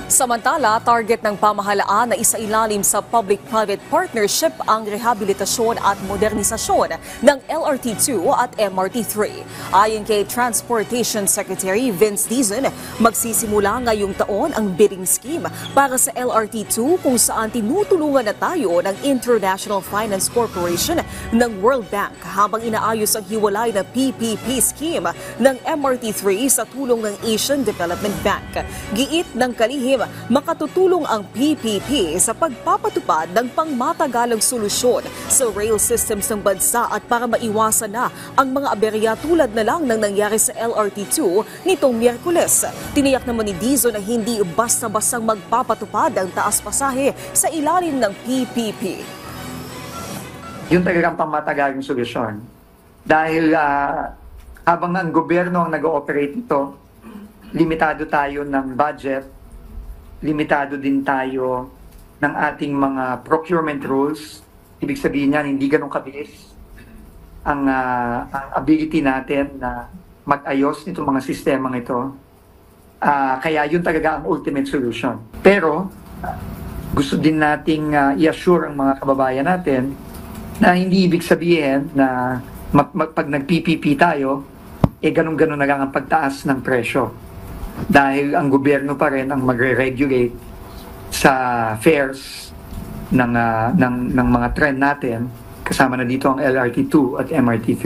Samantala, target ng pamahalaan na isailalim sa public-private partnership ang rehabilitasyon at modernisasyon ng LRT2 at MRT3. Ayon kay Transportation Secretary Vince Dizon, magsisimula ngayong taon ang bidding scheme para sa LRT2 kung saan tinutulungan na tayo ng International Finance Corporation ng World Bank habang inaayos ang hiwalay na PPP scheme ng MRT3 sa tulong ng Asian Development Bank. Giit ng kalihim, makatutulong ang PPP sa pagpapatupad ng pangmatagalang solusyon sa rail systems ng bansa at para maiwasan na ang mga aberya tulad na lang ng nangyari sa LRT2 nitong Miyerkules. Tiniyak naman ni Dizon na hindi basta-bastang magpapatupad ang taas pasahe sa ilalim ng PPP. Yung talagang pangmatagalang solusyon. Dahil habang ang gobyerno ang nag-ooperate ito, limitado tayo ng budget, limitado din tayo ng ating mga procurement rules. Ibig sabihin niyan, hindi ganun kabilis ang ability natin na mag-ayos nitong mga sistemang ito. Kaya yun talaga ang ultimate solution. Pero gusto din nating i-assure ang mga kababayan natin na hindi ibig sabihin na pag nag-PPP tayo, ganun-ganun na lang ang pagtaas ng presyo. Dahil ang gobyerno pa rin ang magre-regulate sa fares ng mga trend natin, kasama na dito ang LRT2 at MRT3.